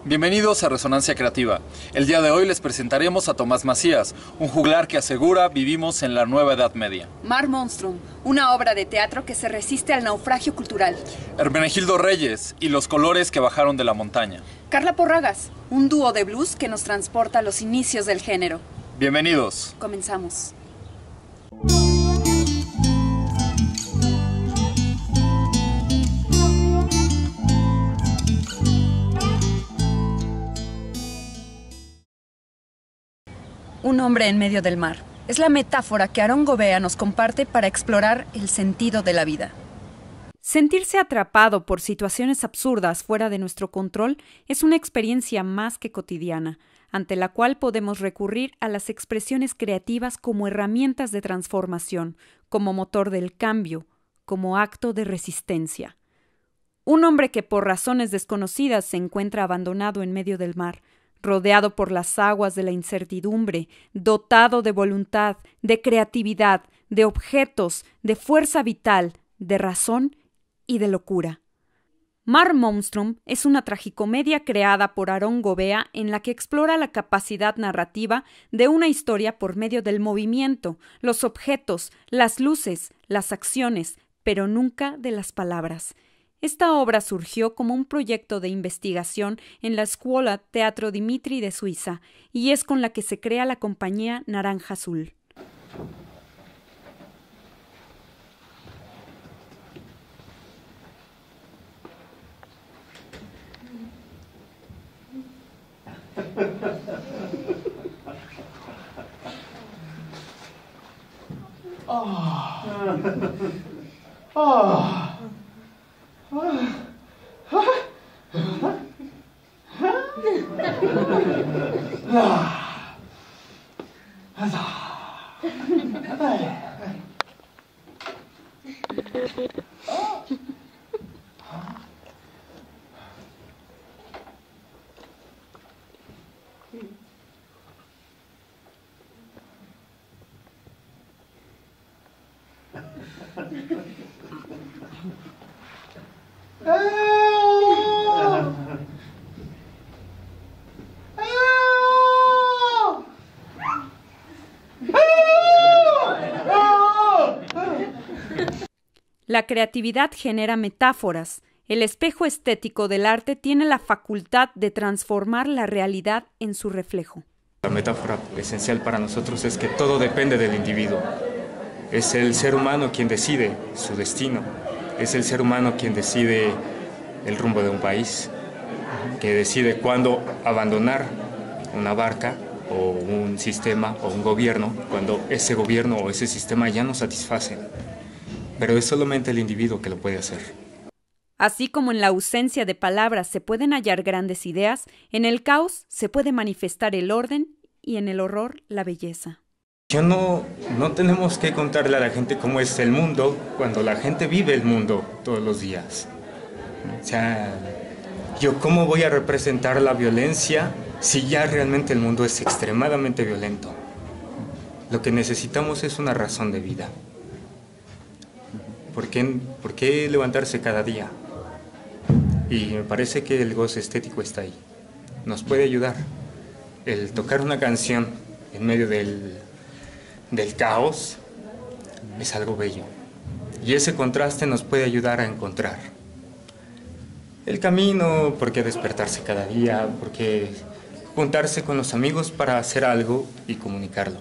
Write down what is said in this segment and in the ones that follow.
Bienvenidos a Resonancia Creativa. El día de hoy les presentaremos a Tomás Macías, un juglar que asegura vivimos en la nueva Edad Media. Mar Monstrum, una obra de teatro que se resiste al naufragio cultural. Hermenegildo Reyes y los colores que bajaron de la montaña. Carla Porragas, un dúo de blues que nos transporta a los inicios del género. Bienvenidos. Comenzamos. Un hombre en medio del mar. Es la metáfora que Aarón Gobea nos comparte para explorar el sentido de la vida. Sentirse atrapado por situaciones absurdas fuera de nuestro control es una experiencia más que cotidiana, ante la cual podemos recurrir a las expresiones creativas como herramientas de transformación, como motor del cambio, como acto de resistencia. Un hombre que por razones desconocidas se encuentra abandonado en medio del mar, rodeado por las aguas de la incertidumbre, dotado de voluntad, de creatividad, de objetos, de fuerza vital, de razón y de locura. Mar Monstrum es una tragicomedia creada por Aarón Gobea en la que explora la capacidad narrativa de una historia por medio del movimiento, los objetos, las luces, las acciones, pero nunca de las palabras. Esta obra surgió como un proyecto de investigación en la Escuela Teatro Dimitri de Suiza y es con la que se crea la compañía Naranja Azul. La creatividad genera metáforas. El espejo estético del arte tiene la facultad de transformar la realidad en su reflejo. La metáfora esencial para nosotros es que todo depende del individuo. Es el ser humano quien decide su destino. Es el ser humano quien decide el rumbo de un país, que decide cuándo abandonar una barca o un sistema o un gobierno, cuando ese gobierno o ese sistema ya no satisface. Pero es solamente el individuo que lo puede hacer. Así como en la ausencia de palabras se pueden hallar grandes ideas, en el caos se puede manifestar el orden y en el horror la belleza. No tenemos que contarle a la gente cómo es el mundo cuando la gente vive el mundo todos los días. O sea, yo cómo voy a representar la violencia si ya realmente el mundo es extremadamente violento. Lo que necesitamos es una razón de vida. ¿Por qué levantarse cada día? Y me parece que el goce estético está ahí. Nos puede ayudar. El tocar una canción en medio del caos es algo bello. Y ese contraste nos puede ayudar a encontrar el camino, por qué despertarse cada día, por qué juntarse con los amigos para hacer algo y comunicarlo.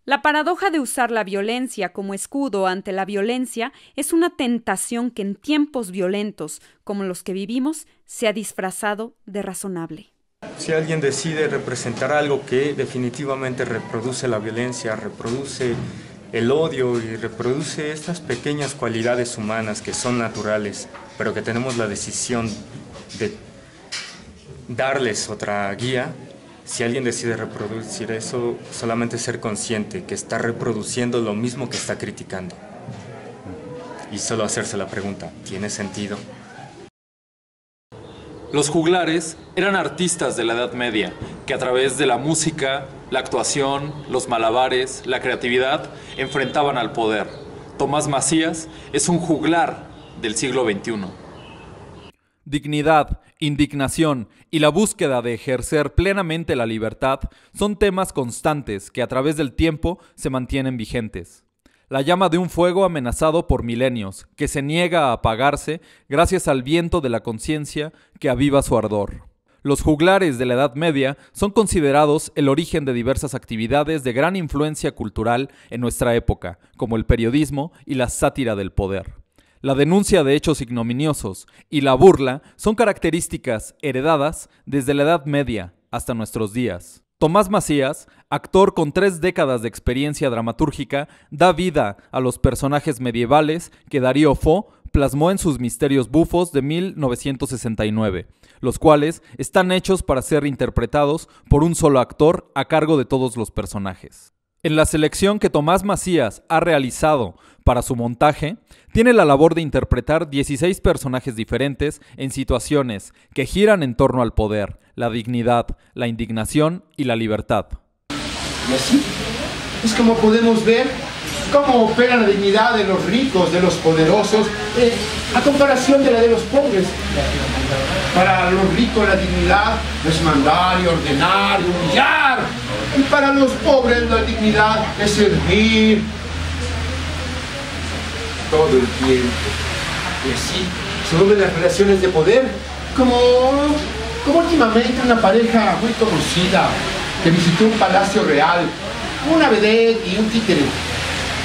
La paradoja de usar la violencia como escudo ante la violencia es una tentación que en tiempos violentos, como los que vivimos, se ha disfrazado de razonable. Si alguien decide representar algo que definitivamente reproduce la violencia, reproduce el odio y reproduce estas pequeñas cualidades humanas que son naturales, pero que tenemos la decisión de darles otra guía, si alguien decide reproducir eso, solamente ser consciente que está reproduciendo lo mismo que está criticando. Y solo hacerse la pregunta, ¿tiene sentido? Los juglares eran artistas de la Edad Media que a través de la música, la actuación, los malabares, la creatividad enfrentaban al poder. Tomás Macías es un juglar del siglo XXI. Dignidad, indignación y la búsqueda de ejercer plenamente la libertad son temas constantes que a través del tiempo se mantienen vigentes. La llama de un fuego amenazado por milenios, que se niega a apagarse gracias al viento de la conciencia que aviva su ardor. Los juglares de la Edad Media son considerados el origen de diversas actividades de gran influencia cultural en nuestra época, como el periodismo y la sátira del poder. La denuncia de hechos ignominiosos y la burla son características heredadas desde la Edad Media hasta nuestros días. Tomás Macías, actor con 3 décadas de experiencia dramatúrgica, da vida a los personajes medievales que Darío Fo plasmó en sus Misterios Bufos de 1969, los cuales están hechos para ser interpretados por un solo actor a cargo de todos los personajes. En la selección que Tomás Macías ha realizado para su montaje, tiene la labor de interpretar 16 personajes diferentes en situaciones que giran en torno al poder, la dignidad, la indignación y la libertad. Y así es como podemos ver cómo opera la dignidad de los ricos, de los poderosos, a comparación de la de los pobres. Para los ricos la dignidad es mandar y ordenar y humillar. Y para los pobres la dignidad es servir todo el tiempo. Y así se vuelven las relaciones de poder, como últimamente una pareja muy conocida que visitó un palacio real, una vedette y un títere,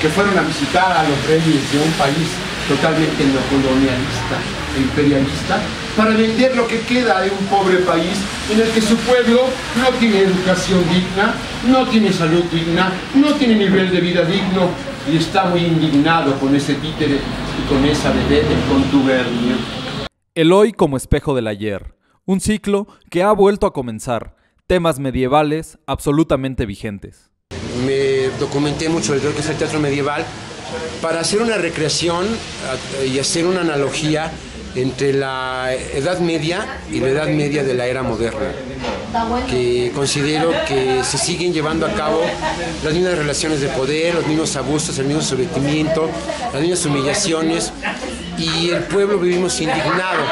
que fueron a visitar a los reyes de un país totalmente neocolonialista e imperialista, para vender lo que queda de un pobre país en el que su pueblo no tiene educación digna, no tiene salud digna, no tiene nivel de vida digno, y está muy indignado con ese títere y con esa vedette en contubernio. El hoy como espejo del ayer, un ciclo que ha vuelto a comenzar, temas medievales absolutamente vigentes. Me documenté mucho de lo que es el teatro medieval para hacer una recreación y hacer una analogía entre la Edad Media y la Edad Media de la era moderna, que considero que se siguen llevando a cabo las mismas relaciones de poder, los mismos abusos, el mismo sometimiento, las mismas humillaciones, y el pueblo vivimos indignado.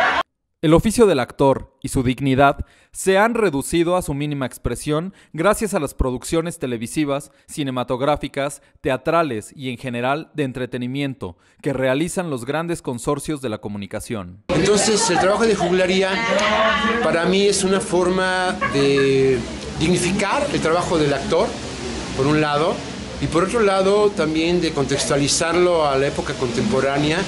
El oficio del actor y su dignidad se han reducido a su mínima expresión gracias a las producciones televisivas, cinematográficas, teatrales y en general de entretenimiento que realizan los grandes consorcios de la comunicación. Entonces el trabajo de juglaría para mí es una forma de dignificar el trabajo del actor, por un lado, y por otro lado también de contextualizarlo a la época contemporánea,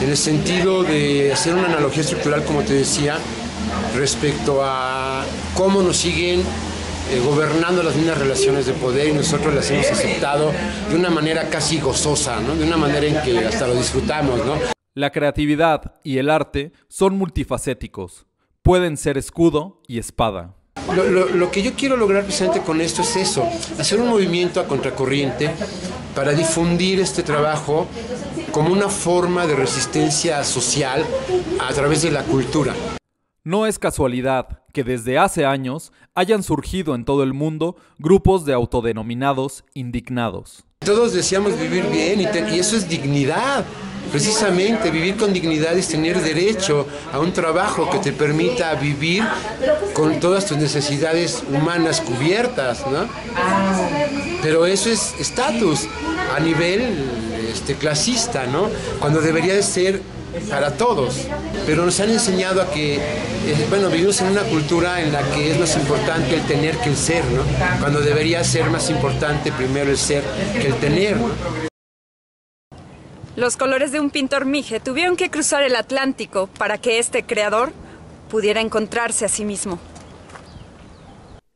en el sentido de hacer una analogía estructural, como te decía, respecto a cómo nos siguen gobernando las mismas relaciones de poder, y nosotros las hemos aceptado de una manera casi gozosa, ¿no? De una manera en que hasta lo disfrutamos, ¿no? La creatividad y el arte son multifacéticos, pueden ser escudo y espada. Lo que yo quiero lograr precisamente con esto es eso, hacer un movimiento a contracorriente para difundir este trabajo como una forma de resistencia social a través de la cultura. No es casualidad que desde hace años hayan surgido en todo el mundo grupos de autodenominados indignados. Todos deseamos vivir bien y eso es dignidad. Precisamente vivir con dignidad es tener derecho a un trabajo que te permita vivir con todas tus necesidades humanas cubiertas, ¿no? Pero eso es estatus a nivel clasista, ¿no? Cuando debería de ser para todos. Pero nos han enseñado a que, vivimos en una cultura en la que es más importante el tener que el ser, ¿no? Cuando debería ser más importante primero el ser que el tener, ¿no? Los colores de un pintor mije tuvieron que cruzar el Atlántico para que este creador pudiera encontrarse a sí mismo.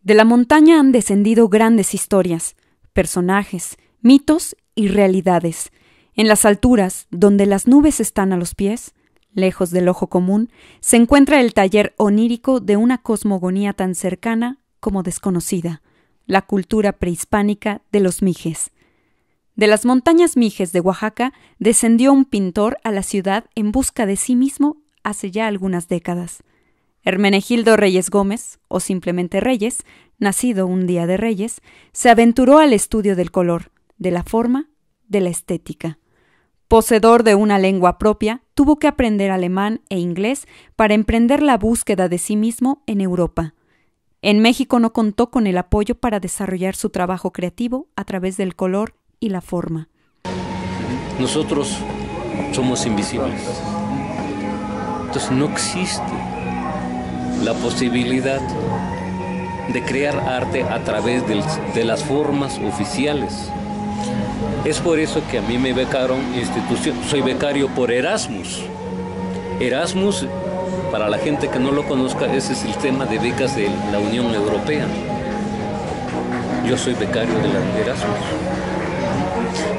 De la montaña han descendido grandes historias, personajes, mitos y realidades. En las alturas, donde las nubes están a los pies, lejos del ojo común, se encuentra el taller onírico de una cosmogonía tan cercana como desconocida, la cultura prehispánica de los mijes. De las montañas Mijes de Oaxaca descendió un pintor a la ciudad en busca de sí mismo hace ya algunas décadas. Hermenegildo Reyes Gómez, o simplemente Reyes, nacido un día de Reyes, se aventuró al estudio del color, de la forma, de la estética. Poseedor de una lengua propia, tuvo que aprender alemán e inglés para emprender la búsqueda de sí mismo en Europa. En México no contó con el apoyo para desarrollar su trabajo creativo a través del color y la forma. Nosotros somos invisibles. Entonces no existe la posibilidad de crear arte a través de las formas oficiales. Es por eso que a mí me becaron soy becario por Erasmus. Erasmus, para la gente que no lo conozca, es el sistema de becas de la Unión Europea. Yo soy becario de Erasmus.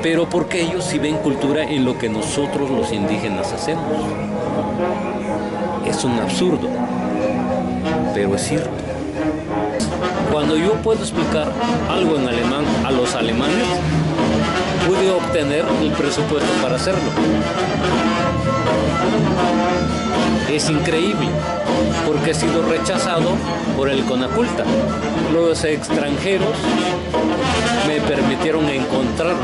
Pero porque ellos sí ven cultura en lo que nosotros los indígenas hacemos. Es un absurdo, pero es cierto. Cuando yo puedo explicar algo en alemán a los alemanes, pude obtener el presupuesto para hacerlo. Es increíble, porque he sido rechazado por el CONACULTA. Los extranjeros me permitieron encontrarlo,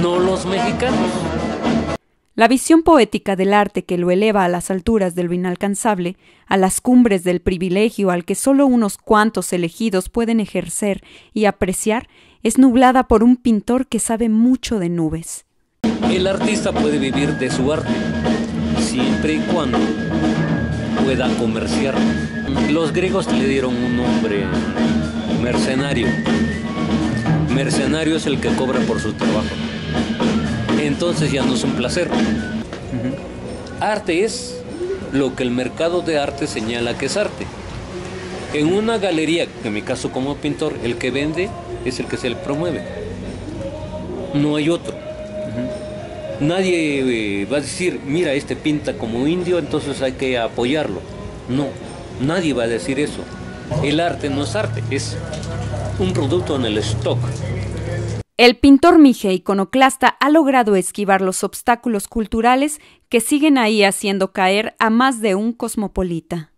no los mexicanos. La visión poética del arte que lo eleva a las alturas de lo inalcanzable, a las cumbres del privilegio al que solo unos cuantos elegidos pueden ejercer y apreciar, es nublada por un pintor que sabe mucho de nubes. El artista puede vivir de su arte, siempre y cuando pueda comerciar. Los griegos le dieron un nombre: mercenario. Mercenario es el que cobra por su trabajo. Entonces ya no es un placer. Arte es lo que el mercado de arte señala que es arte. En una galería, en mi caso como pintor, el que vende es el que se le promueve. No hay otro. Nadie va a decir, mira, este pinta como indio, entonces hay que apoyarlo. No, nadie va a decir eso. El arte no es arte, es un producto en el stock. El pintor Mije, iconoclasta, ha logrado esquivar los obstáculos culturales que siguen ahí haciendo caer a más de un cosmopolita.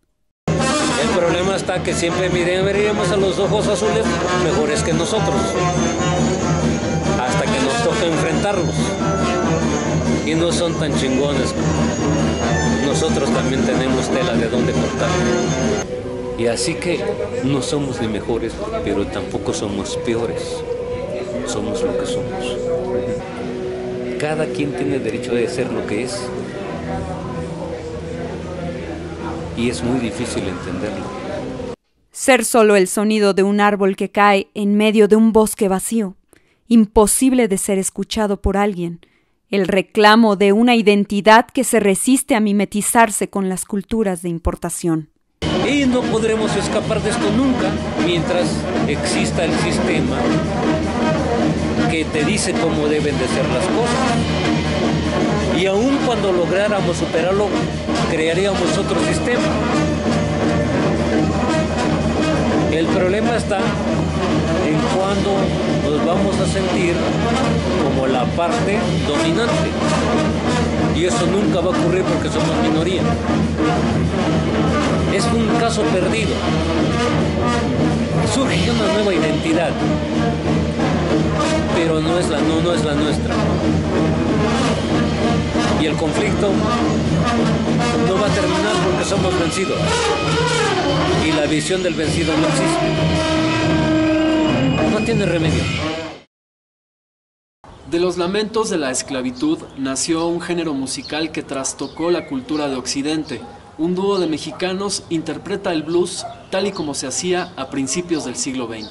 El problema está que siempre miremos a los ojos azules mejores que nosotros, hasta que nos toca enfrentarlos. Y no son tan chingones. Nosotros también tenemos tela de dónde cortar. Y así que no somos ni mejores, pero tampoco somos peores. Somos lo que somos. Cada quien tiene derecho de ser lo que es. Y es muy difícil entenderlo. Ser solo el sonido de un árbol que cae en medio de un bosque vacío, imposible de ser escuchado por alguien. El reclamo de una identidad que se resiste a mimetizarse con las culturas de importación. Y no podremos escapar de esto nunca mientras exista el sistema que te dice cómo deben de ser las cosas. Y aun cuando lográramos superarlo, crearíamos otro sistema. El problema está en cuando nos vamos a sentir como la parte dominante. Y eso nunca va a ocurrir porque somos minoría. Es un caso perdido. Surge una nueva identidad, pero no es la nuestra. Y el conflicto no va a terminar porque somos vencidos. Y la visión del vencido no existe. No tiene remedio. De los lamentos de la esclavitud nació un género musical que trastocó la cultura de Occidente. Un dúo de mexicanos interpreta el blues tal y como se hacía a principios del siglo XX.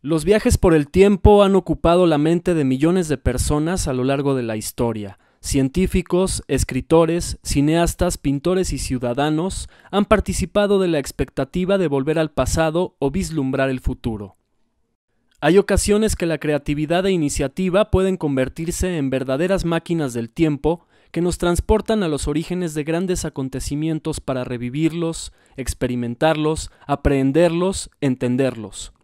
Los viajes por el tiempo han ocupado la mente de millones de personas a lo largo de la historia. Científicos, escritores, cineastas, pintores y ciudadanos han participado de la expectativa de volver al pasado o vislumbrar el futuro. Hay ocasiones que la creatividad e iniciativa pueden convertirse en verdaderas máquinas del tiempo que nos transportan a los orígenes de grandes acontecimientos para revivirlos, experimentarlos, aprehenderlos, entenderlos.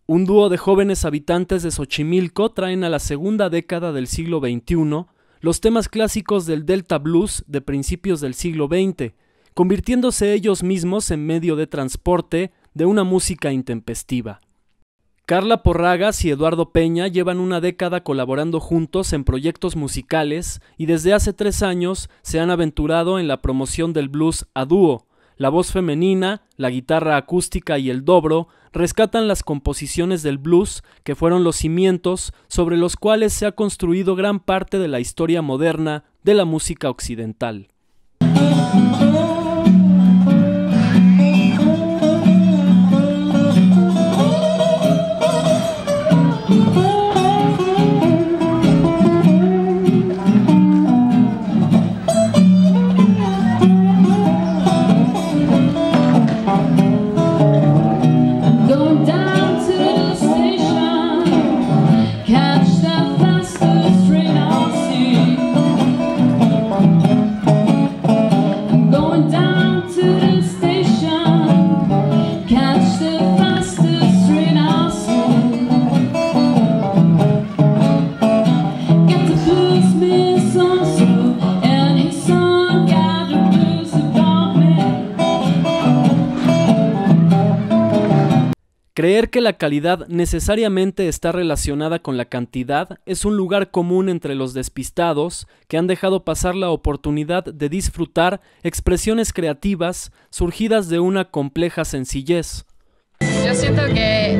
Un dúo de jóvenes habitantes de Xochimilco traen a la segunda década del siglo XXI los temas clásicos del Delta Blues de principios del siglo XX, convirtiéndose ellos mismos en medio de transporte de una música intempestiva. Carla Porragas y Eduardo Peña llevan una década colaborando juntos en proyectos musicales y desde hace 3 años se han aventurado en la promoción del blues a dúo. La voz femenina, la guitarra acústica y el dobro rescatan las composiciones del blues que fueron los cimientos sobre los cuales se ha construido gran parte de la historia moderna de la música occidental. Creer que la calidad necesariamente está relacionada con la cantidad es un lugar común entre los despistados que han dejado pasar la oportunidad de disfrutar expresiones creativas surgidas de una compleja sencillez. Yo siento que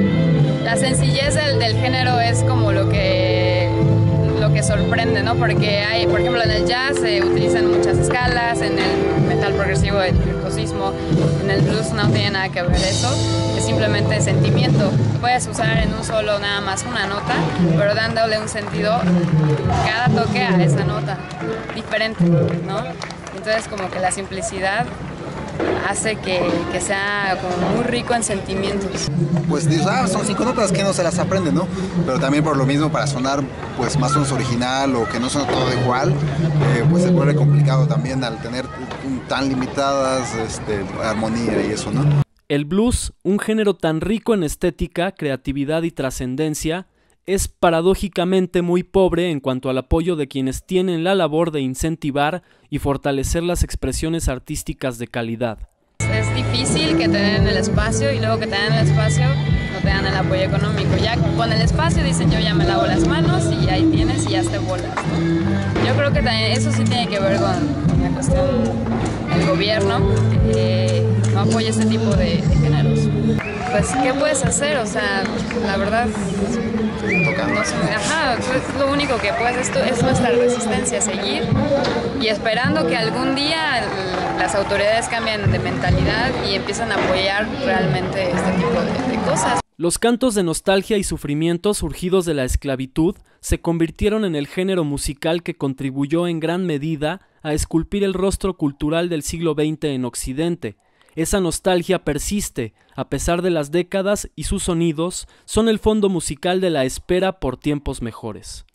la sencillez del género es como lo que sorprende, ¿no? Porque hay, por ejemplo, en el jazz se utilizan muchas escalas, en el metal progresivo el virtuosismo, en el blues no tiene nada que ver eso, es simplemente sentimiento. Puedes usar en un solo nada más una nota, pero dándole un sentido cada toque a esa nota diferente, ¿no? Entonces como que la simplicidad hace que sea como muy rico en sentimientos. Pues dices, son 5 notas, que no se las aprende, ¿no? Pero también por lo mismo, para sonar pues más o menos original o que no suene todo igual, pues se vuelve complicado también al tener tan limitadas armonía y eso, ¿no? El blues, un género tan rico en estética, creatividad y trascendencia, es paradójicamente muy pobre en cuanto al apoyo de quienes tienen la labor de incentivar y fortalecer las expresiones artísticas de calidad. Es difícil que te den el espacio y luego que te den el espacio no te dan el apoyo económico. Ya con el espacio dicen yo ya me lavo las manos y ahí tienes y ya te bolas, ¿no? Yo creo que también eso sí tiene que ver con la cuestión del gobierno, no apoya este tipo de géneros. Pues, ¿qué puedes hacer? O sea, la verdad, no sé, pues, lo único que puedes es nuestra resistencia, seguir y esperando que algún día las autoridades cambien de mentalidad y empiezan a apoyar realmente este tipo de cosas. Los cantos de nostalgia y sufrimiento surgidos de la esclavitud se convirtieron en el género musical que contribuyó en gran medida a esculpir el rostro cultural del siglo XX en Occidente. Esa nostalgia persiste, a pesar de las décadas, y sus sonidos son el fondo musical de la espera por tiempos mejores.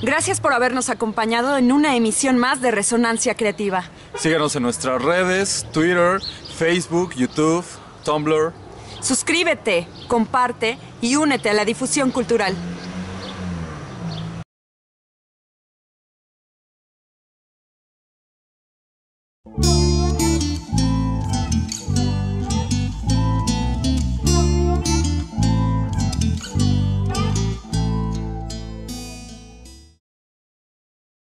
Gracias por habernos acompañado en una emisión más de Resonancia Creativa. Síguenos en nuestras redes, Twitter, Facebook, YouTube, Tumblr. Suscríbete, comparte y únete a la difusión cultural.